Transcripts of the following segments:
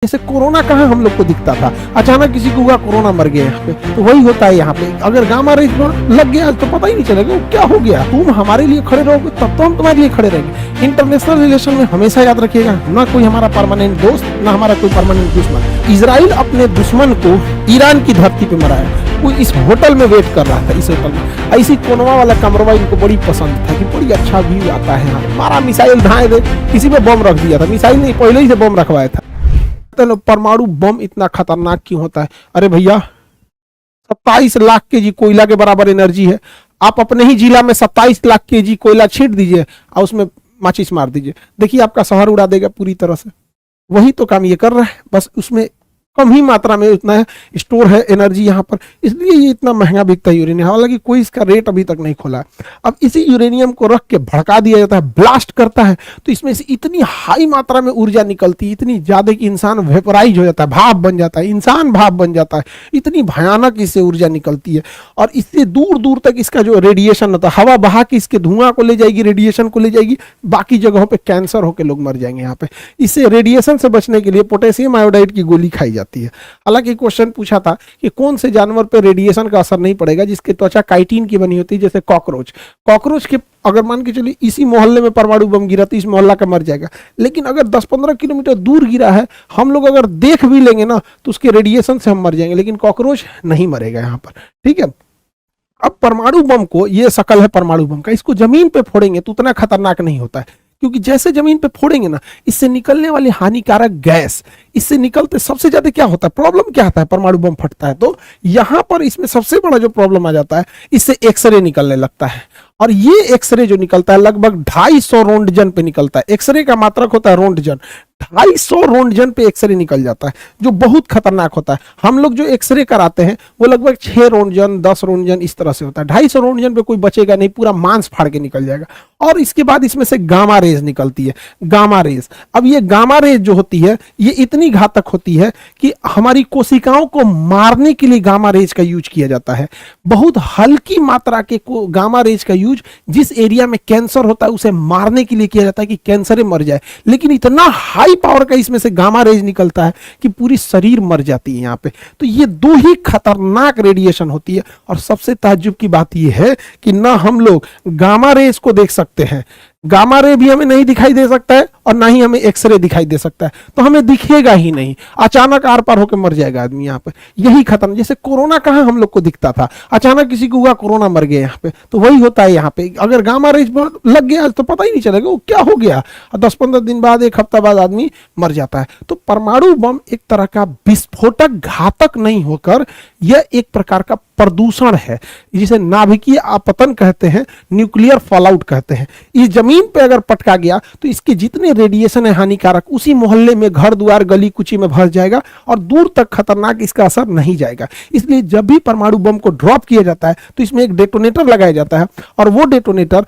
जैसे कोरोना कहाँ हम लोग को दिखता था, अचानक किसी को हुआ कोरोना मर गया यहाँ पे, तो वही होता है यहाँ पे। अगर गामा रेज लग गया तो पता ही नहीं चलेगा वो क्या हो गया। तुम हमारे लिए खड़े रहोगे तब तो हम तुम्हारे लिए खड़े रहेंगे। इंटरनेशनल रिलेशन में हमेशा याद रखिएगा, ना कोई हमारा परमानेंट दोस्त, ना हमारा कोई परमानेंट दुश्मन। इजराइल अपने दुश्मन को ईरान की धरती पे मराया। वो इस होटल में वेट कर रहा था, इस होटल में। ऐसी कोनवा वाला कमरवा इनको बड़ी पसंद था कि बड़ी अच्छा व्यू आता है यहाँ। हमारा मिसाइल ढाए दे, किसी पे बम रख दिया था, मिसाइल नहीं पहले ही से बम रखवाया था। परमाणु बम इतना खतरनाक क्यों होता है? अरे भैया 27 लाख केजी कोयला के बराबर एनर्जी है। आप अपने ही जिला में 27 लाख केजी कोयला छींट दीजिए और उसमें माचिस मार दीजिए, देखिए आपका शहर उड़ा देगा पूरी तरह से। वही तो काम ये कर रहा है, बस उसमें कम ही मात्रा में उतना है स्टोर है एनर्जी यहाँ पर, इसलिए ये इतना महंगा बिकता है यूरेनियम। हालांकि कोई इसका रेट अभी तक नहीं खोला है। अब इसी यूरेनियम को रख के भड़का दिया जाता है, ब्लास्ट करता है, तो इसमें से इतनी हाई मात्रा में ऊर्जा निकलती है, इतनी ज्यादा कि इंसान वेपराइज हो जाता है, भाप बन जाता है, इंसान भाप बन जाता है। इतनी भयानक इससे ऊर्जा निकलती है और इससे दूर दूर तक इसका जो रेडिएशन होता है, हवा बहा के इसके धुआं को ले जाएगी, रेडिएशन को ले जाएगी, बाकी जगहों पर कैंसर होकर लोग मर जाएंगे यहाँ पे। इससे रेडिएशन से बचने के लिए पोटेशियम आयोडाइड की गोली खाई जाती है। हालांकि क्वेश्चन पूछा था कि कौन से जानवर पे रेडिएशन का असर नहीं पड़ेगा जिसकी त्वचा काइटिन की बनी होती है, जैसे कॉकरोच। कॉकरोच के अगर मान के चलिए इसी मोहल्ले में परमाणु बम गिरा तो इस मोहल्ला का मर जाएगा, लेकिन अगर 10-15 किलोमीटर दूर गिरा है, हम लोग अगर देख भी लेंगे ना तो उसके रेडिएशन से हम मर जाएंगे, लेकिन कॉकरोच नहीं मरेगा यहाँ पर। ठीक है, अब परमाणु बम को, ये शकल है परमाणु बम का, इसको जमीन पे फोड़ेंगे तो उतना खतरनाक नहीं होता है, क्योंकि जैसे जमीन पे फोड़ेंगे ना, इससे निकलने वाली हानिकारक गैस, इससे निकलते सबसे ज्यादा क्या होता है, प्रॉब्लम क्या आता है परमाणु बम फटता है तो यहां पर इसमें सबसे बड़ा जो प्रॉब्लम आ जाता है, इससे एक्सरे निकलने लगता है। और ये एक्सरे जो निकलता है लगभग 250 रोंटजन पे निकलता है। एक्सरे का मात्रक होता है रोंटजन, 250 रोंटजन पे एक्सरे निकल जाता है, जो बहुत खतरनाक होता है। हम लोग जो एक्सरे कराते हैं वो लगभग 6 रोंटजन 10 रोंटजन इस तरह से होता है। 250 रोंटजन पे कोई बचेगा नहीं, पूरा मांस फाड़ के निकल जाएगा। और इसके बाद इसमें से गामा रेज निकलती है, गामा रेज। अब ये गामा रेज जो होती है ये इतनी घातक होती है कि हमारी कोशिकाओं को मारने के लिए गामा रेज का यूज किया जाता है। बहुत हल्की मात्रा के गामा रेज का यूज जिस एरिया में कैंसर होता है उसे मारने के लिए किया जाता है कि कैंसर मर जाए, लेकिन इतना हाई पावर का इसमें से गामा रेज निकलता है कि पूरी शरीर मर जाती है यहाँ पे। तो ये दो ही खतरनाक रेडिएशन होती है। और सबसे ताज्जुब की बात यह है कि ना हम लोग गामा रेज को देख सकते हैं, गामा रे भी हमें नहीं दिखाई दे सकता है और ना ही हमें एक्सरे दिखाई दे सकता है, तो हमें दिखेगा ही नहीं, अचानक आर पार होकर मर जाएगा आदमी यहाँ पे। यही खत्म, जैसे कोरोना कहाँ हम लोग को दिखता था, अचानक किसी को हुआ कोरोना मर गया यहाँ पे, तो वही होता है यहाँ पे। अगर गामा रेज लग गया तो पता ही नहीं चलेगा वो क्या हो गया, 10-15 दिन बाद, 1 हफ्ता बाद आदमी मर जाता है। तो परमाणु बम एक तरह का विस्फोटक घातक नहीं होकर यह एक प्रकार का प्रदूषण है, जिसे नाभिकीय आपतन कहते हैं, न्यूक्लियर फॉलआउट कहते हैं। इस जमीन पे अगर पटका गया तो इसके जितने रेडिएशन है हानिकारक, उसी मोहल्ले में, घर द्वार, गली कुची में भर जाएगा और दूर तक खतरनाक इसका असर नहीं जाएगा। इसलिए जब भी परमाणु बम को ड्रॉप किया जाता है तो इसमें एक डेटोनेटर लगाया जाता है और वो डेटोनेटर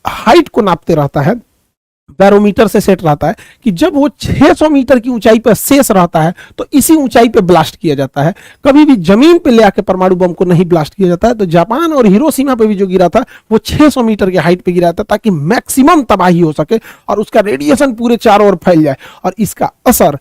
हाइट को नापते रहता है, बैरोमीटर से सेट रहता है कि जब वो 600 मीटर की ऊंचाई पर शेष रहता है तो इसी ऊंचाई पे ब्लास्ट किया जाता है। कभी भी जमीन पे ले आके परमाणु बम को नहीं ब्लास्ट किया जाता है। तो जापान और हिरोशिमा पे भी जो गिरा था वो 600 मीटर की हाइट पे गिरा था, ताकि मैक्सिमम तबाही हो सके और उसका रेडिएशन पूरे चारों ओर फैल जाए और इसका असर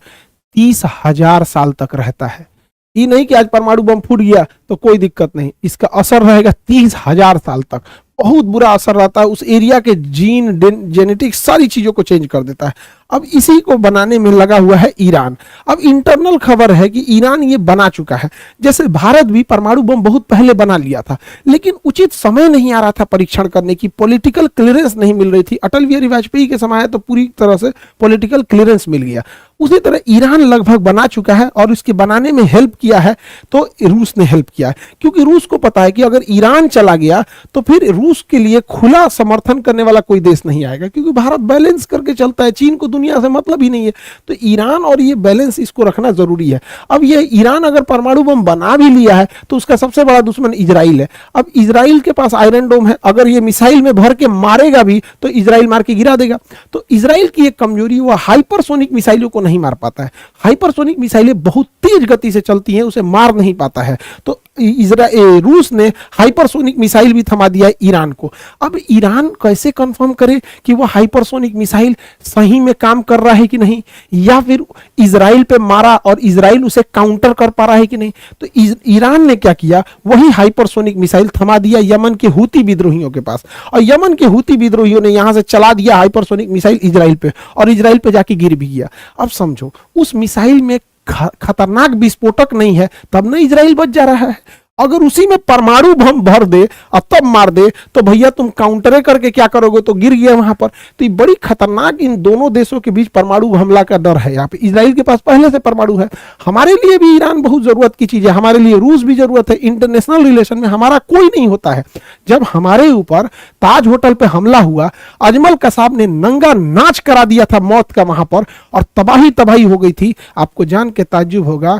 30,000 साल तक रहता है। ये नहीं कि आज परमाणु बम फूट गया तो कोई दिक्कत नहीं, इसका असर रहेगा 30,000 साल तक। बहुत बुरा असर रहता है, उस एरिया के जीन, जेनेटिक्स, सारी चीजों को चेंज कर देता है। अब इसी को बनाने में लगा हुआ है ईरान। अब इंटरनल खबर है कि ईरान ये बना चुका है। जैसे भारत भी परमाणु बम बहुत पहले बना लिया था, लेकिन उचित समय नहीं आ रहा था परीक्षण करने की, पॉलिटिकल क्लियरेंस नहीं मिल रही थी। अटल बिहारी वाजपेयी के समय तो पूरी तरह से पॉलिटिकल क्लियरेंस मिल गया। उसी तरह ईरान लगभग बना चुका है और इसके बनाने में हेल्प किया है तो रूस ने हेल्प किया है, क्योंकि रूस को पता है कि अगर ईरान चला गया तो फिर रूस के लिए खुला समर्थन करने वाला कोई देश नहीं आएगा, क्योंकि भारत बैलेंस करके चलता है, चीन को दुनिया से मतलब ही नहीं है। तो ईरान और ये बैलेंस इसको रखना जरूरी है। अब ये ईरान अगर परमाणु बम बना भी लिया है तो उसका सबसे बड़ा दुश्मन इजराइल है। अब इजराइल के पास आयरन डोम है, अगर ये मिसाइल में भर के मारेगा भी तो इजराइल मार के गिरा देगा। तो इजराइल की एक कमजोरी, वो हाइपरसोनिक मिसाइलों को नहीं मार पाता है। हाइपरसोनिक मिसाइलें बहुत तेज गति से चलती हैं, उसे मार नहीं पाता है। तो रूस ने हाइपरसोनिक मिसाइल भी थमा दिया है ईरान को। अब ईरान कैसे कंफर्म करे कि वो हाइपरसोनिक मिसाइल सही में काम कर रहा है कि नहीं, या फिर इजराइल पे मारा और इजराइल उसे काउंटर कर पा रहा है कि नहीं। तो ईरान ने क्या किया, वही हाइपरसोनिक मिसाइल थमा दिया यमन के हूती विद्रोहियों के पास, और यमन के हूती विद्रोहियों ने यहां से चला दिया हाइपरसोनिक मिसाइल इजराइल पे, और इजराइल पे जाके गिर भी गया। अब समझो, उस मिसाइल में खतरनाक विस्फोटक नहीं है, तब ना इजराइल बच जा रहा है। अगर उसी में परमाणु बम भर दे और तब मार दे तो भैया तुम काउंटरे करके क्या करोगे, तो गिर गया वहां पर। तो ये बड़ी खतरनाक इन दोनों देशों के बीच परमाणु हमला का डर है। यहाँ पे इजराइल के पास पहले से परमाणु है। हमारे लिए भी ईरान बहुत जरूरत की चीज है, हमारे लिए रूस भी जरूरत है। इंटरनेशनल रिलेशन में हमारा कोई नहीं होता है। जब हमारे ऊपर ताज होटल पे हमला हुआ, अजमल कसाब ने नंगा नाच करा दिया था मौत का वहां पर, और तबाही तबाही हो गई थी। आपको जान के ताज्जुब होगा,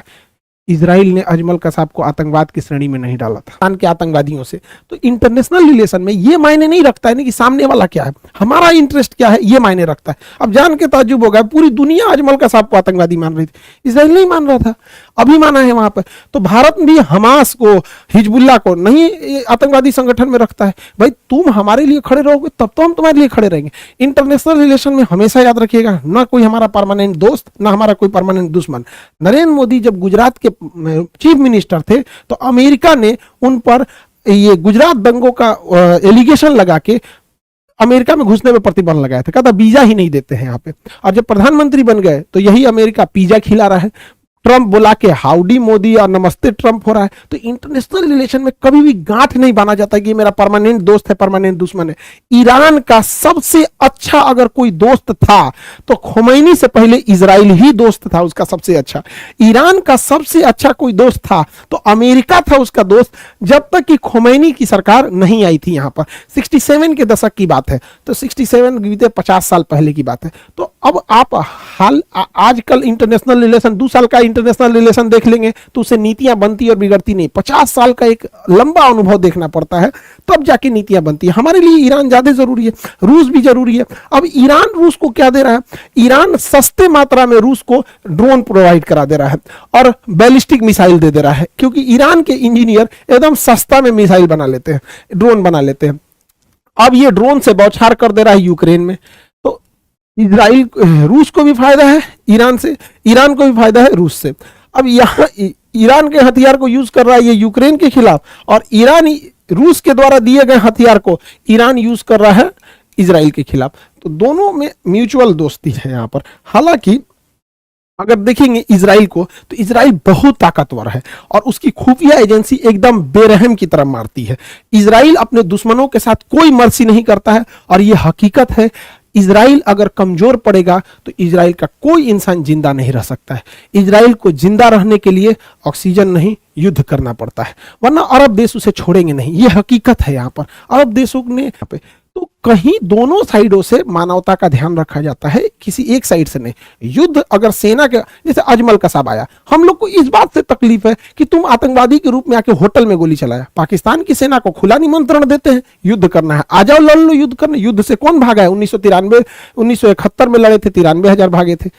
इजराइल ने अजमल कसाब को आतंकवाद की श्रेणी में नहीं डाला था, पाकिस्तान के आतंकवादियों से। तो इंटरनेशनल रिलेशन में ये मायने नहीं रखता है ना कि सामने वाला क्या है, हमारा इंटरेस्ट क्या है, ये मायने रखता है। अब जान के ताज्जुब होगा, पूरी दुनिया अजमल कसाब को आतंकवादी मान रही थी, इजराइल नहीं मान रहा था, अभी माना है वहां पर। तो भारत भी हमास को, हिजबुल्लाह को नहीं आतंकवादी संगठन में रखता है। भाई तुम हमारे लिए खड़े रहोगे तब तो हम तुम्हारे लिए खड़े रहेंगे। इंटरनेशनल रिलेशन में हमेशा याद रखिएगा, ना कोई हमारा परमानेंट दोस्त, ना हमारा कोई परमानेंट दुश्मन। नरेंद्र मोदी जब गुजरात के चीफ मिनिस्टर थे तो अमेरिका ने उन पर ये गुजरात दंगों का एलिगेशन लगा के अमेरिका में घुसने में प्रतिबंध लगाया था, कहा था वीजा ही नहीं देते हैं यहाँ पे। और जब प्रधानमंत्री बन गए तो यही अमेरिका पिज्जा खिला रहा है, ट्रंप बुला के हाउडी मोदी और नमस्ते ट्रंप हो रहा है। तो इंटरनेशनल रिलेशन में कभी भी गांठ नहीं बांधा जाता कि ये मेरा परमानेंट दोस्त है, परमानेंट दुश्मन है। ईरान का सबसे अच्छा अगर कोई दोस्त था तो खोमैनी से पहले इजराइल ही दोस्त था उसका सबसे अच्छा। ईरान का सबसे अच्छा कोई दोस्त था तो अमेरिका था उसका दोस्त, जब तक कि खोमैनी की सरकार नहीं आई थी यहाँ पर। 67 के दशक की बात है, तो 67 बीते 50 साल पहले की बात है। तो अब आप हाल आजकल इंटरनेशनल रिलेशन 2 साल का इंटरनेशनल रिलेशन देख लेंगे तो उससे नीतियां बनती और बिगड़ती नहीं। 50 साल का एक लंबा अनुभव देखना पड़ता है, तब जाके नीतियां बनती है। हमारे लिए ईरान ज्यादा जरूरी है, रूस भी जरूरी है। अब ईरान रूस को क्या दे रहा है, ईरान सस्ते मात्रा में रूस को ड्रोन प्रोवाइड करा दे रहा है और बैलिस्टिक मिसाइल दे रहा है, क्योंकि ईरान के इंजीनियर एकदम सस्ता में मिसाइल बना लेते हैं, ड्रोन बना लेते हैं। अब ये ड्रोन से बौछार कर दे रहा है यूक्रेन में। तो इजराइल, रूस को भी फायदा है ईरान से, ईरान को भी फायदा है रूस से। अब यहाँ ईरान के हथियार को यूज कर रहा है ये यूक्रेन के खिलाफ, और ईरान रूस के द्वारा दिए गए हथियार को ईरान यूज कर रहा है इजराइल के खिलाफ। तो दोनों में म्यूचुअल दोस्ती है यहाँ पर। हालांकि अगर देखेंगे इजराइल को तो इजराइल बहुत ताकतवर है और उसकी खुफिया एजेंसी एकदम बेरहम की तरह मारती है। इजराइल अपने दुश्मनों के साथ कोई मर्सी नहीं करता है, और यह हकीकत है। इजराइल अगर कमजोर पड़ेगा तो इजराइल का कोई इंसान जिंदा नहीं रह सकता है। इजराइल को जिंदा रहने के लिए ऑक्सीजन नहीं, युद्ध करना पड़ता है, वरना अरब देश उसे छोड़ेंगे नहीं। यह हकीकत है यहाँ पर। अरब देशों ने यहाँ पे तो कहीं दोनों साइडों से मानवता का ध्यान रखा जाता है, किसी एक साइड से नहीं। युद्ध अगर सेना के, जैसे अजमल कसाब आया, हम लोग को इस बात से तकलीफ है कि तुम आतंकवादी के रूप में आके होटल में गोली चलाया। पाकिस्तान की सेना को खुला निमंत्रण देते हैं, युद्ध करना है, आ जाओ लड़ लो, युद्ध करना। युद्ध से कौन भागा है? 1971 में लड़े थे, 93,000 भागे थे,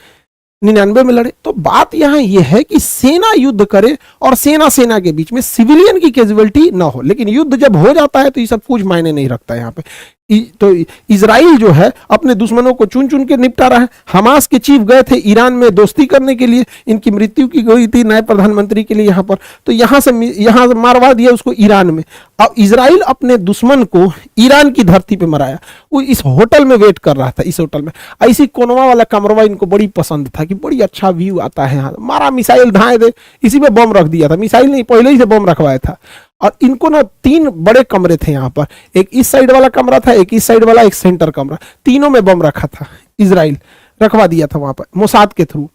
99 में लड़े। तो बात यहां यह है कि सेना युद्ध करे और सेना सेना के बीच में सिविलियन की कैजुअलिटी ना हो। लेकिन युद्ध जब हो जाता है तो ये सब कुछ मायने नहीं रखता है यहाँ पे। तो इजराइल जो है अपने दुश्मनों को चुन चुन के निपटा रहा है। हमास के चीफ गए थे ईरान में दोस्ती करने के लिए, इनकी मृत्यु की गई थी नए प्रधानमंत्री के लिए यहाँ पर, तो यहाँ से मारवा दिया उसको ईरान में। अब इजराइल अपने दुश्मन को ईरान की धरती पे मराया। वो इस होटल में वेट कर रहा था, इस होटल में। ऐसी कोनवा वाला कमरवा इनको बड़ी पसंद था कि बड़ी अच्छा व्यू आता है यहाँ, मारा मिसाइल धाए दे, इसी में बम रख दिया था। मिसाइल नहीं, पहले ही से बम रखवाया था। और इनको ना 3 बड़े कमरे थे यहाँ पर, एक इस साइड वाला कमरा था, एक इस साइड वाला, एक सेंटर कमरा, तीनों में बम रखा था। इजराइल रखवा दिया था वहां पर मोसाद के थ्रू,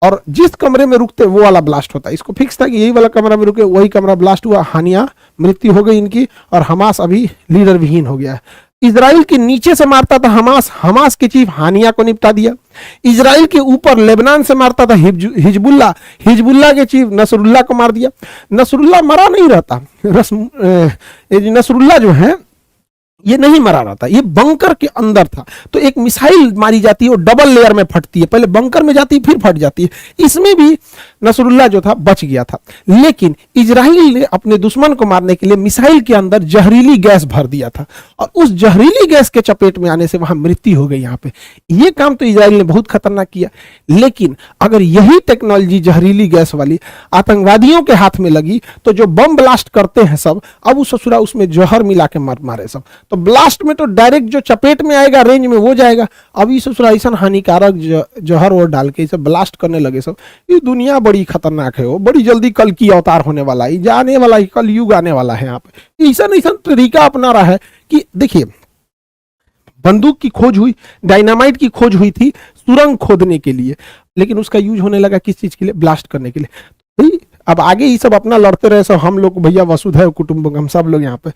और जिस कमरे में रुकते वो वाला ब्लास्ट होता। इसको फिक्स था कि यही वाला कमरा में रुके, वही कमरा ब्लास्ट हुआ, हानिया मृत्यु हो गई इनकी, और हमास अभी लीडर विहीन हो गया है। इजराइल के नीचे से मारता था हमास, हमास के चीफ हानिया को निपटा दिया। इजराइल के ऊपर लेबनान से मारता था हिजबुल्ला, हिजबुल्ला के चीफ नसरुल्लाह को मार दिया। नसरुल्लाह मरा नहीं रहता, नसरुल्लाह जो है ये नहीं मरा रहा था, ये बंकर के अंदर था। तो एक मिसाइल मारी जाती है, वो डबल लेयर में फटती है, पहले बंकर में जाती है फिर फट जाती है। इसमें भी नसरुल्लाह जो था बच गया था, लेकिन इजराइल ने अपने दुश्मन को मारने के लिए मिसाइल के अंदर जहरीली गैस भर दिया था, और उस जहरीली गैस के चपेट में आने से वहां मृत्यु हो गई। यहाँ पे ये काम तो इजराइल ने बहुत खतरनाक किया, लेकिन अगर यही टेक्नोलॉजी जहरीली गैस वाली आतंकवादियों के हाथ में लगी तो जो बम ब्लास्ट करते हैं सब, अब उस ससुरा उसमें जहर मिला के मारे सब, तो ब्लास्ट में तो डायरेक्ट जो चपेट में आएगा रेंज में वो जाएगा। अब इस ऐसा हानिकारक जहर और डाल के इसे ब्लास्ट करने लगे सब। ये दुनिया बड़ी खतरनाक है, वो बड़ी जल्दी कल की अवतार होने वाला है, जाने वाला है, कल युग आने वाला है। यहाँ पे ऐसा तरीका अपना रहा है कि देखिए, बंदूक की खोज हुई, डायनामाइट की खोज हुई थी सुरंग खोदने के लिए, लेकिन उसका यूज होने लगा किस चीज के लिए? ब्लास्ट करने के लिए। अब आगे ये सब अपना लड़ते रहे सब, हम लोग भैया वसुधैव कुटुंबकम, सब लोग यहाँ पे।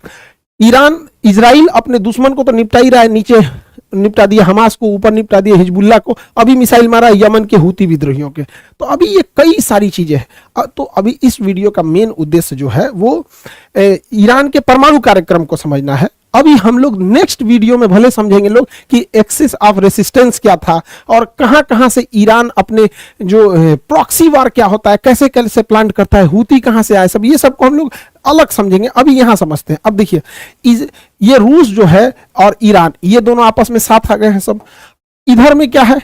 ईरान इजराइल अपने दुश्मन को तो निपटा ही रहा है, नीचे निपटा दिया हमास को, ऊपर निपटा दिया हिजबुल्लाह को, अभी मिसाइल मारा यमन के हूती विद्रोहियों के। तो अभी ये कई सारी चीजें हैं। तो अभी इस वीडियो का मेन उद्देश्य जो है वो ईरान के परमाणु कार्यक्रम को समझना है। अभी हम लोग नेक्स्ट वीडियो में भले समझेंगे लोग कि एक्सिस ऑफ रेसिस्टेंस क्या था, और कहां कहां से ईरान अपने जो प्रॉक्सी वार क्या होता है, कैसे कैसे प्लान करता है, हूती कहां से आए, सब ये सब को हम लोग अलग समझेंगे। अभी यहां समझते हैं। अब देखिए, ये रूस जो है और ईरान, ये दोनों आपस में साथ आ गए हैं सब। इधर में क्या है?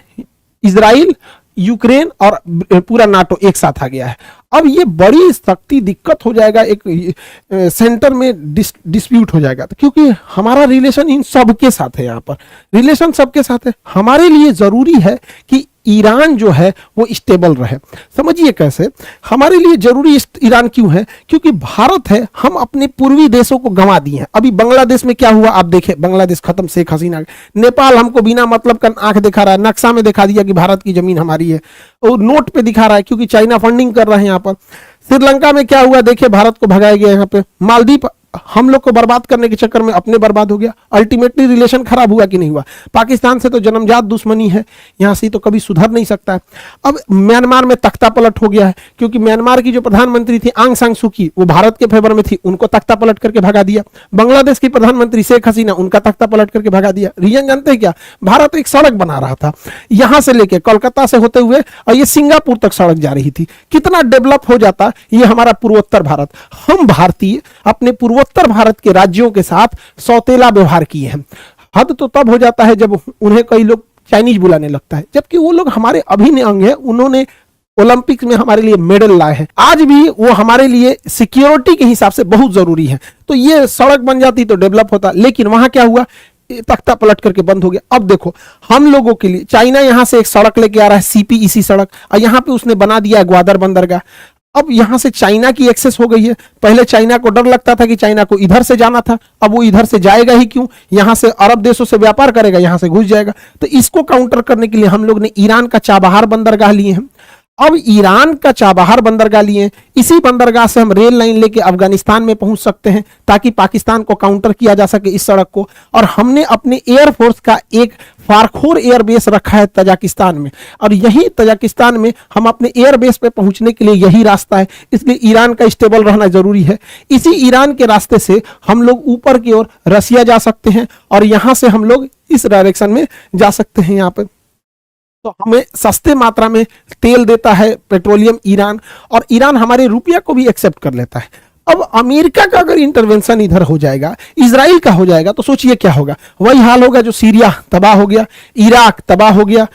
इजराइल, यूक्रेन और पूरा नाटो एक साथ आ गया है। अब ये बड़ी सख्ती दिक्कत हो जाएगा, एक सेंटर में डिस्प्यूट हो जाएगा, तो क्योंकि हमारा रिलेशन इन सब के साथ है, यहाँ पर रिलेशन सबके साथ है। हमारे लिए जरूरी है कि ईरान जो है वो स्टेबल रहे। समझिए कैसे हमारे लिए जरूरी ईरान क्यों है? क्योंकि भारत है, हम अपने पूर्वी देशों को गंवा दिए हैं। अभी बांग्लादेश में क्या हुआ आप देखें, बांग्लादेश खत्म, शेख हसीना। नेपाल हमको बिना मतलब का आंख दिखा रहा है, नक्शा में दिखा दिया कि भारत की जमीन हमारी है, और नोट पे दिखा रहा है क्योंकि चाइना फंडिंग कर रहे हैं यहाँ पर। श्रीलंका में क्या हुआ देखिए, भारत को भगाया गया यहाँ पे। मालदीव हम लोग को बर्बाद करने के चक्कर में अपने बर्बाद हो गया। अल्टीमेटली रिलेशन खराब हुआ कि नहीं हुआ? पाकिस्तान से तो जन्मजात दुश्मनी है, यहां से तो कभी सुधर नहीं सकता है। अब म्यांमार में तख्ता पलट हो गया है, क्योंकि म्यांमार की जो प्रधानमंत्री थी आंग सान सू की, वो भारत के फेवर में थी, उनको तख्ता पलट करके भगा दिया। बांग्लादेश की प्रधानमंत्री शेख हसीना, उनका तख्ता पलट करके भगा दिया। रीजन जानते हैं क्या? भारत एक सड़क बना रहा था यहां से लेके कोलकाता से होते हुए, और ये सिंगापुर तक सड़क जा रही थी। कितना डेवलप हो जाता ये हमारा पूर्वोत्तर भारत। हम भारतीय अपने उत्तर भारत के राज्यों के साथ सौतेला व्यवहार किए हैं। हद तो तब हो जाता है जब उन्हें कई लोग चाइनीज बुलाने लगता है, जबकि वो लोग हमारे अभिन्न अंग है। उन्होंने ओलंपिक्स में हमारे लिए मेडल लाए हैं, आज भी वो हमारे लिए सिक्योरिटी के हिसाब से बहुत जरूरी है। तो ये सड़क बन जाती तो डेवलप होता, लेकिन वहां क्या हुआ? तख्ता पलट करके बंद हो गया। अब देखो हम लोगों के लिए चाइना यहां से एक सड़क लेके आ रहा है, सीपीईसी सड़क, और यहां पे उसने बना दिया है ग्वादर बंदरगाह। अब यहां से चाइना की एक्सेस हो गई है। पहले चाइना को डर लगता था कि चाइना को इधर से जाना था, अब वो इधर से जाएगा ही क्यों? यहां से अरब देशों से व्यापार करेगा, यहां से घुस जाएगा। तो इसको काउंटर करने के लिए हम लोग ने ईरान का चाबहार बंदरगाह लिए हैं। अब ईरान का चाबहार बंदरगाह लिए, इसी बंदरगाह से हम रेल लाइन लेके अफगानिस्तान में पहुंच सकते हैं, ताकि पाकिस्तान को काउंटर किया जा सके इस सड़क को। और हमने अपने एयरफोर्स का एक फारखोर एयरबेस रखा है तजाकिस्तान में, और यही तजाकिस्तान में हम अपने एयरबेस पे पहुंचने के लिए यही रास्ता है। इसलिए ईरान का स्टेबल रहना जरूरी है। इसी ईरान के रास्ते से हम लोग ऊपर की ओर रसिया जा सकते हैं, और यहां से हम लोग इस डायरेक्शन में जा सकते हैं। यहाँ पे तो हमें सस्ते मात्रा में तेल देता है पेट्रोलियम ईरान, और ईरान हमारे रुपया को भी एक्सेप्ट कर लेता है। अब अमेरिका का अगर इंटरवेंशन इधर हो जाएगा, इजराइल का हो जाएगा, तो सोचिए क्या होगा? वही हाल होगा जो सीरिया तबाह हो गया, इराक तबाह हो गया,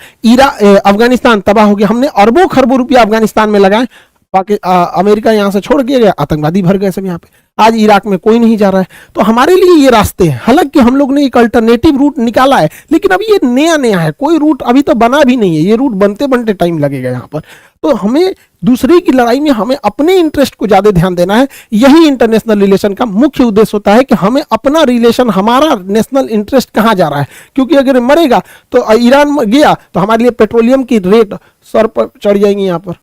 अफगानिस्तान तबाह हो गया। हमने अरबों खरबों रुपया अफगानिस्तान में लगाए, अमेरिका यहां से छोड़ गया, आतंकवादी भर गए सब यहाँ पे। आज इराक में कोई नहीं जा रहा है। तो हमारे लिए ये रास्ते हैं। हालांकि हम लोग ने एक अल्टरनेटिव रूट निकाला है, लेकिन अभी ये नया नया है, कोई रूट अभी तो बना भी नहीं है। ये रूट बनते बनते टाइम लगेगा यहाँ पर। तो हमें दूसरे की लड़ाई में हमें अपने इंटरेस्ट को ज्यादा ध्यान देना है। यही इंटरनेशनल रिलेशन का मुख्य उद्देश्य होता है कि हमें अपना रिलेशन, हमारा नेशनल इंटरेस्ट कहाँ जा रहा है। क्योंकि अगर मरेगा तो ईरान गया तो हमारे लिए पेट्रोलियम की रेट सर पर चढ़ जाएंगी यहाँ पर।